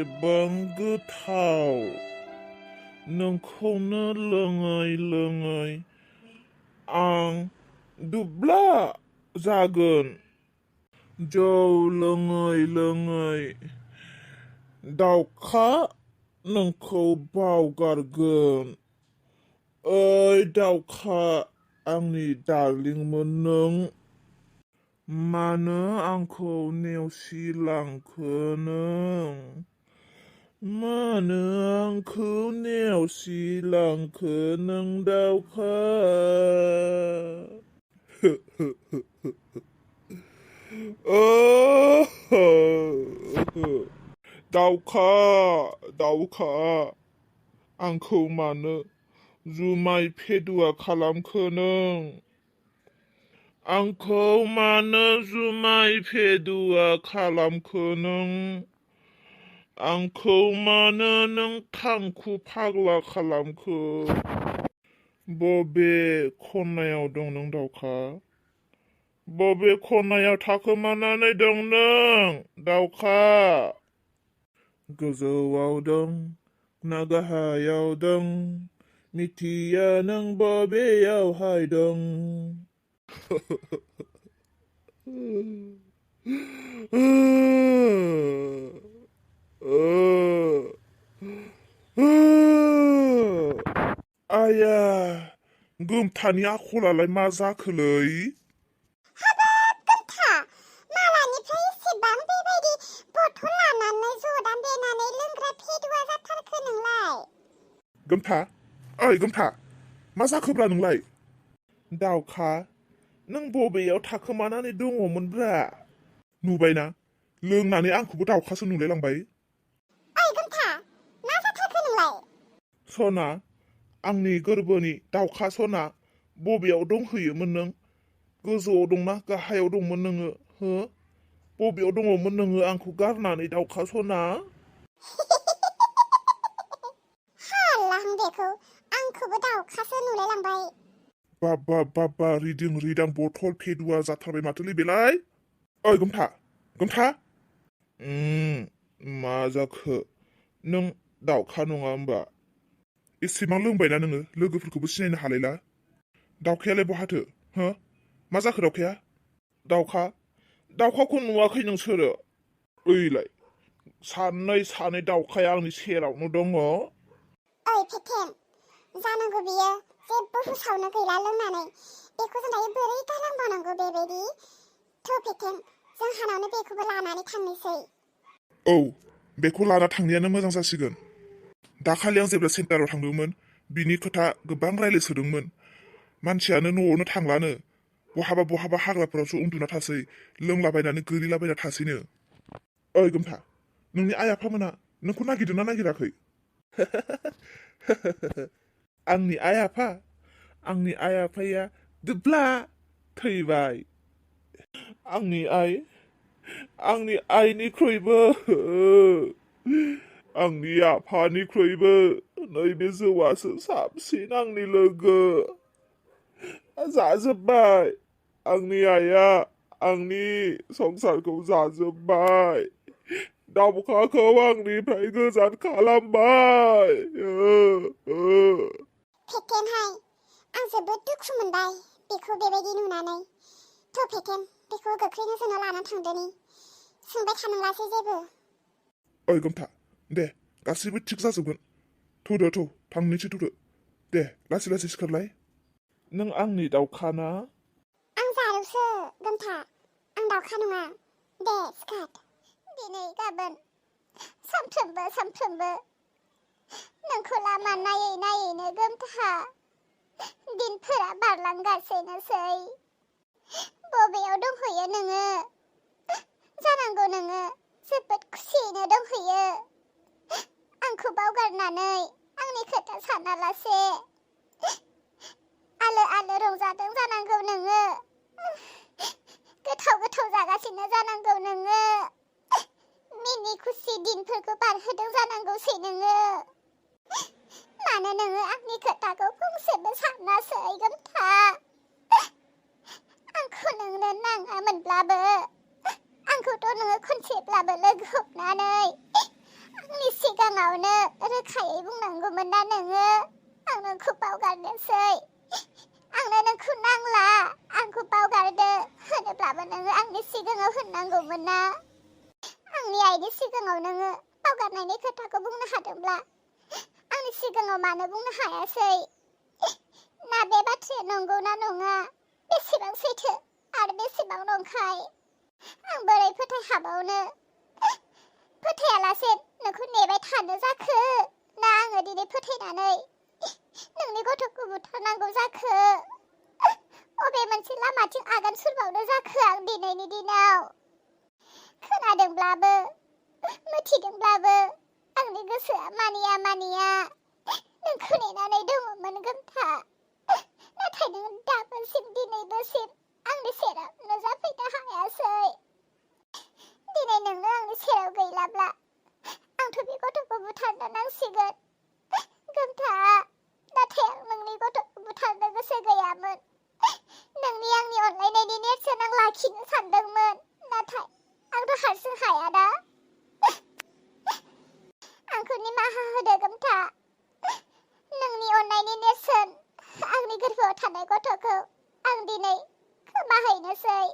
एसेबां गोथाव नोंखौनो लोङै आं दुब्ला जागोन जौ लोङै दाउखा नोंखौ बावगारगोन ओइ दाउखा आंनि डार्लिंमोन नों मानो आंखौ नेवसिलांखो नों मानो आंखौ नेवसिलांखो नों दाउखा दाउखा आंखौ मानो जुमाय फेदुआ खालामखो नों आंखौ मानो जुमाय फेदुआ खालामखो नों आंखौ मानो नों थांखु फाग्ला खालामखो बबे खनायाव दं नों दाउखा बबे खनायाव थाखोमानानै दं नों दाउखा गोजौआव दं ना गाहायाव दं मिथिया नों बबेयावहाय दं आया गोमथानि आखलालाय मा जाखोलै हाबाब गोमथा मालानिफ्राय एसेबां बेबायदि बथल लानानै ज'दान देनानै लोंग्रा फेदुआ जाथारखो नोंलाय गोमथा ओइ गोमथा मा जाखोब्रा नोंलाय दाउखा नों बबेयाव थाखोमानानै दङमोनब्रा नुबायना लोंनानै आंखौबो दाउखासो नुलायलांबाय ओइ गोमथा मा जाथारखो नोंलाय सना आंनि गोरबोनि दाउखा सना बबेयाव दंहैयोमोन नों गोजौआव दंना गाहायाव दंमोन नोङो हो बबेयाव दङमोन नोङो आंखौ गारनानै दाउखा सना हालां बेखौ आंखौबो दाउखासो नुलायलांबाय बाबा रिदां बथल फेदुआ जाथारबाय माथोलै बेलाय ओइ गोमथा मा जाखो नों दाउखा नङा होमबा एसेबां लोंबायना नोङो लोगोफोरखौबो सिनायनो हालायला दाउखायालाय बहाथो हो मा जाखो दाउखाखौ नुवाखै नोंसोरो ओइलाय सानै दाउखाया आंनि सेरावनो दङ ओइ फेथेम जानांगौ बियो जेबो हुसावनो गैला लोंनानै बेखौ जों दायो बोरै गालांबावनांगौ बेबायदि थ' फेथेम जोंहानावनो बेखौबो लानानै थांनोसै औ बेखौ लाना थांनायानो मोजां जासिगोन दाखालि आं जेब्ला सेन्टाराव थांदोंमोन बिनि खोथा गोबां रायज्लायसोदोंमोन मानसियानो न'आवनो थांलानो बहाबा हाग्राफोरावसो उन्दुना थासै लोंलाबायनानै गोलैलाबायना थासैनो ओइ गोमथा नोंनि आइ आफामोना नोंखौ नागिरदोंना नागिराखै आंनि आइ आफाया दुब्ला थैबाय आंनि आइनिख्रुइबो आंनि आफानिख्रुइबो नैबे जौआसो साबसिन आंनि लोगो जाजोब्बाय आंनि आइया आंनि संसारखौ जाजोब्बाय दाउखाखौ आंनिफ्राय गोजान खालामबाय फेथेमहाय आं जोबोद दुखु मोनबाय बेखौ बेबायदि नुनानै थ' फेथेम बेखौ गोख्रैनो जोंनाव लानानै थांदोनि सोंबाय थानांलासै जेबो ओइ गोमथा दे गासैबो थिग जाजोबगोन थौदो थांनोसै थौदो दे लासै सिखारलाय नों आंनि दाउखा ना आं जारौसो गोमथा आं दाउखा नङा दे सिखार दिनै गाबोन सानफ्रोमबो नोंखौ लामा नायैनो गोमथा दिनफोरा बारलांगासिनोसै बबेयाव दंहैयो नोङो जानांगौ नोङो जोबोद खुसियैनो दंहैयो आंखौ बावगारनानै आंनि खोथा सानालासे आलो रंजादों जानांगौ नोङो गोथाव जागासिनो जानांगौ नोङो मिनि खुसि दिनफोरखौ बारहोदों जानांगौसै नोङो मानो नोङो आंनि खोथाखौ फंसेबो सानासै गोमथा आंखौ नोंनो नाङामोनब्लाबो आंखौथ' नोङो खनसेब्लाबो लोगो हमनानै आंनि रोखायै बुंनांगौमोन ना नोङो आं नोंखौ बावगारनोसै आंनो नोंखौ नांला आंखौ बावगारदो होनोब्लाबो नोङो आंनि सिगाङाव होननांगौमोन ना आंनि आइनि सिगाङाव नोङो बावगारनायनि खोथाखौ बुंनो हादोंब्ला आंनि सिगाङाव मानो बुंनो हायासै ना बे बाथ्राया नंगौ ना नङा बेसेबां सैथो आरो बेसेबां नंखाय आं बोरै फोथायहाबावनो फोथायालासे नोंखौ नेबाय थानो जाखो ना आङो दिनै फोथायनानै नोंनि गथ'खौ बुथारनांगौ जाखो अबे मोनसे लामाथिं आगान सुरबावनो जाखो आं दिनैनि दिनाव खोनादोंब्लाबो मिथिदोंब्लाबो आंनि गोसोआ मानिया नोंखौ नेनानै दङमोन गोमथा नाथाय नों दाबोसिम दिनैबोसिम आंनि सेराव नुजाफैनो हायासै दिनै नोंनो आंनि सेराव गैलाब्ला आंथ' बे गथ'खौ बुथारनो नांसिगोन गोमथा नाथाय आं नोंनि गथ'खौ बुथारनो गोसो गैयामोन नोंनि आंनि अनलायनायनि नेरसोन आं लाखिनो सानदोंमोन नाथाय आंथ' हारसिं हायाना आंखौ निमाहा होदो गोमथा नोंनि अननायनि नेरसोन आंनि गोरबोआव थानाय गथ'खौ आं दिनै खोमाहैनोसै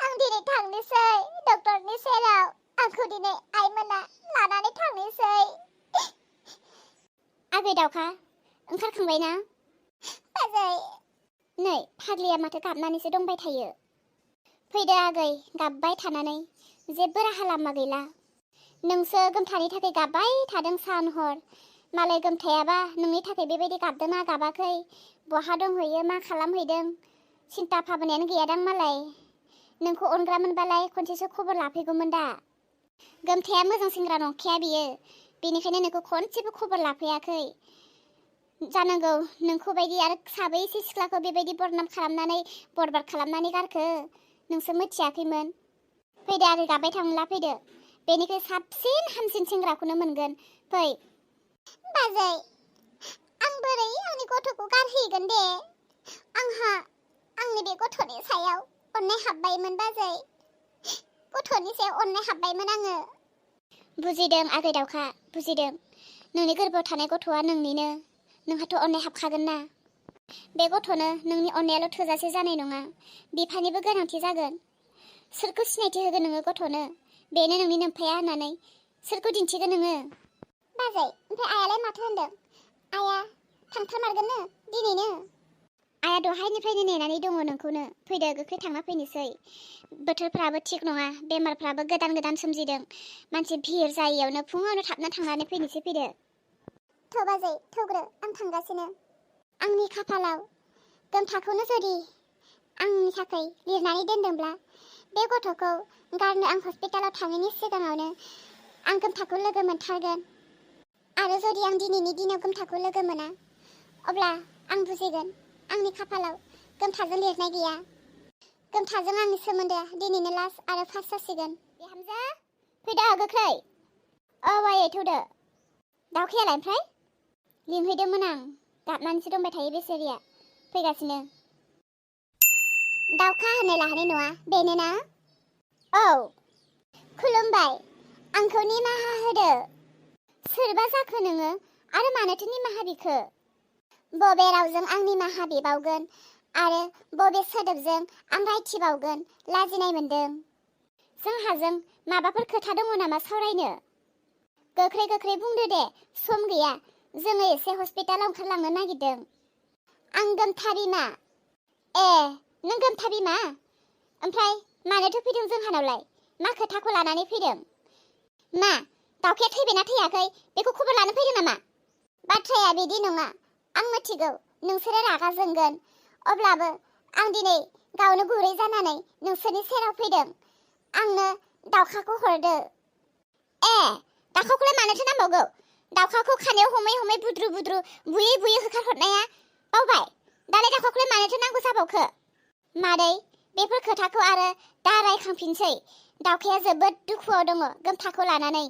आं दिनै थांनोसै डक्टरनि सेराव आंखौ दिनै आइमोना लानानै थांनोसै आगै दाउखा ओंखारखांबाय ना बाजै नै फाग्लिया माथो गाबनानैसो दंबाय थायो फैदो आगै गाबबाय थानानै जेबो राहा लामा गैला नोंसो गोमथानि थाखाय गाबबाय थादों सान हर मालाय गोमथायाबा नोंनि थाखाय बेबायदि गाबदोंना गाबाखै बहा दंहैयो मा खालामहैदों सिन्था भाबनायानो गैयादां मालाय नोंखौ अनग्रा मोनबालाय खनसेसो खबर लाफैगौमोन दा गोमथाया मोजां सेंग्रा नंखाया बियो बेनिखायनो नोंखौ खनसेबो खबर लाफैयाखै जानांगौ नोंखौ बायदि आरो साबैसे सिख्लाखौ बेबायदि बरनाम खालामनानै बरबाद खालामनानै गारखो नोंसो मिथियाखैमोन फैदो आगै गाबबाय थांला फैदो बेनिख्रुइ साबसिन हामसिन सेंग्राखौनो मोनगोन फै बाजै आं बोरै आंनि गथ'खौ गारहैगोन दे आंहा आंनि बे गथ'नि सायाव अननाय हाबबायमोन बाजै गथ'नि सायाव अननाय हाबबायमोन आङो बुजिदों आगै दाउखा बुजिदों नोंनि गोरबोआव थानाय गथ'आ नोंनिनो नोंहाथ' अननाय हाबखागोन ना बे गथ'नो नोंनि अननायाल' थोजासे जानाय नङा बिफानिबो गोनांथि जागोन सोरखौ सिनायथि होगोन नोङो गथ'नो बेनो नोंनि नोमफाया होननानै सोरखौ दिन्थिगोन नोङो बाजै ओमफ्राय आयालाय माथो होनदों आया थांथारमारगोननो दिनैनो आया दहायनिफ्रायनो नेनानै दङ नोंखौनो फैदो गोख्रै थांना फैनोसै बोथोरफ्राबो थिग नङा बेमारफ्राबो गोदान सोमजिदों मानसि भिर जायैयावनो फुङावनो थाबना थांनानै फैनोसै फैदो थ' बाजै थौग्रो आं थांगासिनो आंनि खाफालाव गोमथाखौनो जुदि आंनि थाखाय लिरनानै दोनदोंब्ला बे गथ'खौ गारनो आं हस्पिटालाव थांनायनि सिगाङावनो आं गोमथाखौ लोगो मोनथारगोन आरो जुदि आं दिनैनि दिनाव गोमथाखौ लोगो मोना अब्ला आं बुजिगोन आंनि खाफालाव गोमथाजों लिरनाय गैया गोमथाजों आंनि सोमोन्दोआ दिनैनो लास्ट आरो फार्स्ट जासिगोन बिहामजो फैदो गोख्रै औ आयै थौदो दाउखायालाय ओमफ्राय लिंहैदोंमोन आं गाबनानैसो दंबाय थायो बेसेरिया फैगासिनो दाउखा होननाय लाहानि न'आ बेनो ना औ खुलुमबाय आंखौ निमाहा होदो सोरबा जाखो नोङो आरो मानोथो निमाहा बिखो बबे रावजों आं निमाहा बिबावगोन आरो बबे सोदोबजों आं रायथिबावगोन लाजिनाय मोनदों जोंहाजों माबाफोर खोथा दङ नामा सावरायनो गोख्रै बुंदो दे सम गैया जोङो एसे हस्पिटालाव ओंखारलांनो नागिरदों आं गोमथा बिमा ए नों गोमथा बिमा ओमफ्राय मानोथो फैदों जोंहानावलाय मा खोथाखौ लानानै फैदों मा दाउखाया थैबायना थैयाखै बेखौ खबर लानो फैदों नामा बाथ्राया बिदि नङा आं मिथिगौ नोंसोरो रागा जोंगोन अब्लाबो आं दिनै गावनो गुरै जानानै नोंसोरनि सेराव फैदों आंनो दाउखाखौ हरदो ए दाउखाखौलाय मानोथो नांबावगौ दाउखाखौ खानायाव हमै बुद्रु बुयै होखारहरनाया बावबाय दालाय दाउखाखौलाय मानोथो नांगौ जाबावखो मादै बेफोर खोथाखौ आरो दा रायखांफिनसै दाउखाया जोबोद दुखुआव दङ गोमथाखौ लानानै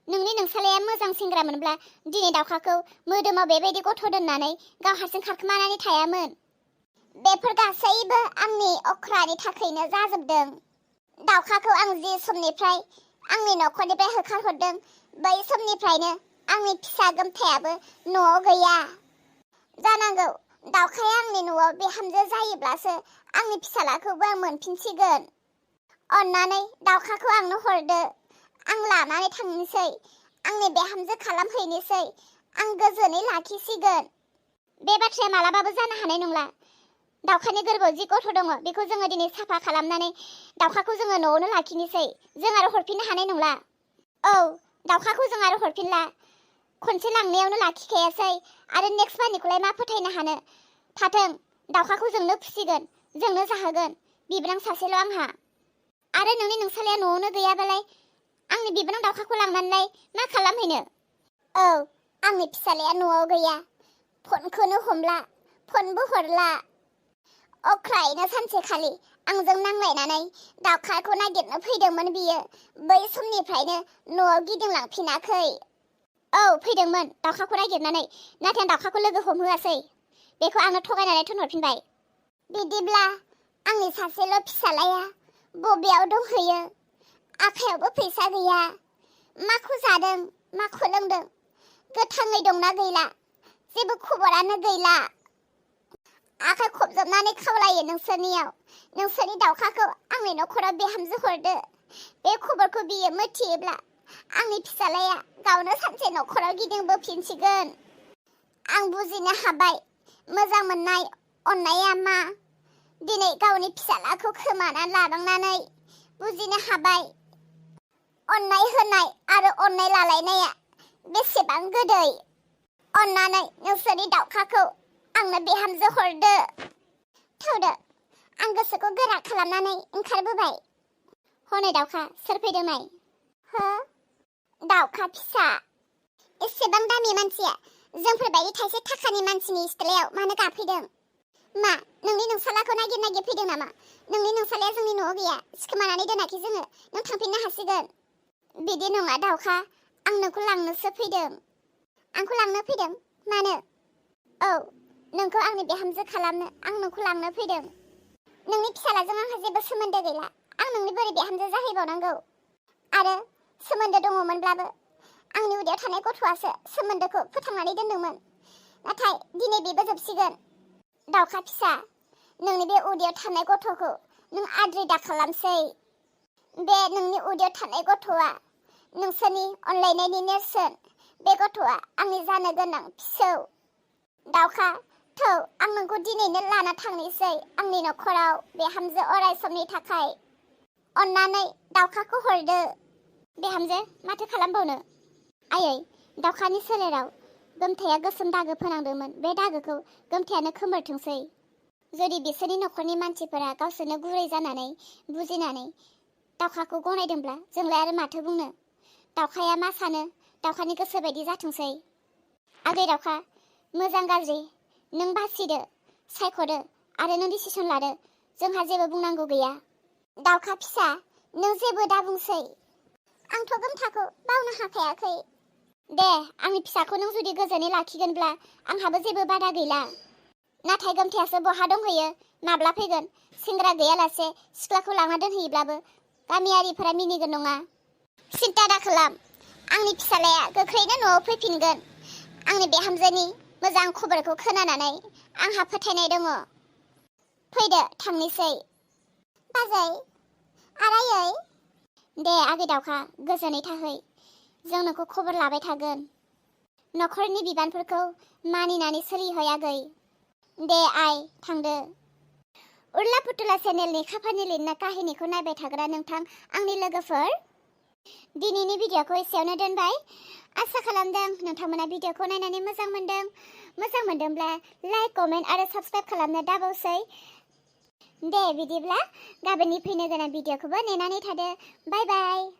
नोंसालाया मोजां सेंग्रा मोनब्ला दिनै दाउखाखौ मोदोमाव बेबायदि गथ' दोननानै गाव हारसिं खारखोमानानै थायामोन बेफोर गासैबो आंनि अख्रानि थाखायनो जाजोबदों दाउखाखौ आं जि समनिफ्राय आंनि न'खरनिफ्राय होखारहरदों बै समनिफ्रायनो आंनि फिसा गोमथायाबो न'आव गैया। जानांगौ दावखाया आंनि न'आव बिहामजो जायोब्लासो आंनि फिसालाखौबो आं मोनफिनसिगोन। अन्नानै दावखाखौ आंनो हरदो, आं लानानै थांनोसै, आंनि बिहामजो खालामहैनोसै, आं गोजोनै लाखिसिगोन। बे बाथ्राया मालाबाबो जानो हानाय नंला। दावखानि गोरबोआव जि गथ' दङ बेखौ जोङो दिनै साफा खालामनानै दावखाखौ जोङो न'आवनो लाखिनोसै, जों आरो हरफिननो हानाय नंला। औ, दावखाखौ जों आरो हरफिनला, खनसे लांनायावनो लाखिखायासै आरो नेक्स्ट बारनिखौलाय मा फोथायनो हानो। थाथों, दावखाखौ जोंनो फिसिगोन, जोंनो जाहोगोन, बिबोनां सासेल' आंहा। आरो नोंनि नोंसालाया न'आवनो गैयाबालाय आंनि बिबोनां दावखाखौ लांनानैलाय मा खालामहैनो? औ, आंनि फिसालाया न'आव गैया, फनखौनो हमला, फनबो हरला। अख्रायैनो सानसेखालि आंजों नांलायनानै दावखाखौ नागिरनो फैदोंमोन बियो। बै समनिफ्रायनो न'आव गिदिंलांफिनाखै। औ, फैदोंमोन दावखाखौ नागिरनानै, नाथाय आं दावखाखौ लोगो हमहोआसै। बेखौ आंनो थगायनानै थिनहरफिनबाय। बिदिब्ला आंनि सासेल' फिसालाया बबेयाव दंहैयो? आखायावबो फैसा गैया। माखौ जादों, माखौ लोंदों, गोथाङै दंना गैला, जेबो खबरानो गैला। आखाइ खबजबनानै खावलायो नोंसोरनियाव, नोंसोरनि दावखाखौ आंनि न'खराव बिहामजो हरदो। बे खबरखौ बियो मिथियोब्ला आंनि फिसालाया गावनो सानसे न'खराव गिदिंबोफिनसिगोन। आं बुजिनो हाबाय मोजां मोननाय, अननाया मा। दिनै गावनि फिसालाखौ खोमानानै लानांनानै बुजिनो हाबाय अननाय होनाय आरो अननाय लालायनाया बेसेबां गोदै। अन्नानै नोंसोरनि दावखाखौ आंनो बिहामजो हरदो। थौदो, आं गोसोखौ गोरा खालामनानै ओंखारबोबाय। हनै दावखा, सोर फैदों नाय? हो? दावखा फिसा, एसेबां दामि मानसिया जोंफोरबायदि थाइसे थाखानि मानसिनि सिथ्लायाव मानो गाफैदों? मा, नोंनि नोंसालाखौ नागिर नागिर फैदों नामा? नोंनि नोंसालाया जोंनि न'आव गैया, सिखोमानानै दोनाखै जोङो, नों थांफिननो हासिगोन। बिदि नङा दावखा, आं नोंखौ लांनोसो फैदों। आंखौ लांनो फैदों? मानो? औ, नोंखौ आंनि बिहामजो खालामनो आं नोंखौ लांनो फैदों। नोंनि फिसालाजों आंहा जेबो सोमोन्दो गैला, आं नोंनि बोरै बिहामजो जाहैबावनांगौ? आरो सोमोन्दो दङमोनब्लाबो आंनि उदैयाव थानाय गथ'आसो सोमोन्दोखौ फोथांनानै दोनदोंमोन। नाथाय दिनै बेबो जोबसिगोन। दावखा फिसा, नोंनि बे उदैयाव थानाय गथ'खौ नों आद्रि दा खालामसै। बे नोंनि उदैयाव थानाय गथ'आ नोंसोरनि अनलायनायनि नेरसोन। बे गथ'आ आंनि जानो गोनां फिसौ। दावखा, थौ, आं नोंखौ दिनैनो लाना थांनोसै आंनि न'खराव बिहामजो अराय समनि थाखाय। अन्नानै दावखाखौ हरदो। बिहामजो, माथो खालामबावनो? आयै, दावखानि सोलेराव गोमथाया गोसोम दागो फोनांदोंमोन, बे दागोखौ गोमथायानो खोमोरथोंसै। जुदि बिसोरनि न'खरनि मानसिफोरा गावसोरनो गुरै जानानै बुजिनानै दावखाखौ गनायदोंब्ला जोंलाय आरो माथो बुंनो? दावखाया मा सानो दावखानि गोसो बायदि जाथोंसै। आगै दावखा, मोजां गाज्रि नों बासिदो, सायख'दो आरो नों डिसिसन लादो, जोंहा जेबो बुंनांगौ गैया। दावखा फिसा, नों जेबो दा बुंसै, आंथ' गोमथाखौ बावनो हाखायाखै। दे, आंनि फिसाखौ नों जुदि गोजोनै लाखिगोनब्ला आंहाबो जेबो बादा गैला। नाथाय गोमथायासो बहा दंहैयो, माब्ला फैगोन? सेंग्रा गैयालासे सिख्लाखौ लांना दोनहैयोब्लाबो गामियारिफोरा मिनिगोन नङा? सिन्था दाखालाम, आंनि फिसालाया गोख्रैनो न'आव फैफिनगोन। आंनि बिहामजोनि मोजां खबरखौ खोनानानै आंहा फोथायनाय दङ। फैदो, थांनोसै। बाजै, आरायै। दे आगै दावखा, गोजोनै थाहै, जों नोंखौ खबर लाबाय थागोन। न'खरनि बिबानफोरखौ मानिनानै सोलिहै आगै। दे आइ, थांदो। उर्ला पुतुला चेनेलनि खाफानि लिरना काहिनिखौ नायबाय थाग्रा नोंथां आंनि लोगोफोर, दिनैनि भिडिअ'खौ एसेयावनो दोनबाय। आसा खालामदों नोंथांमोना भिडिअ'खौ नायनानै मोजां मोनदों। मोजां मोनदोंब्ला लाइक, कमेन्ट आरो साबस्क्राइब खालामनो दाबावसै। दे बिदिब्ला गाबोननि फैनो गोनां भिडिअ'खौबो नेनानै थादो। बाय बाय।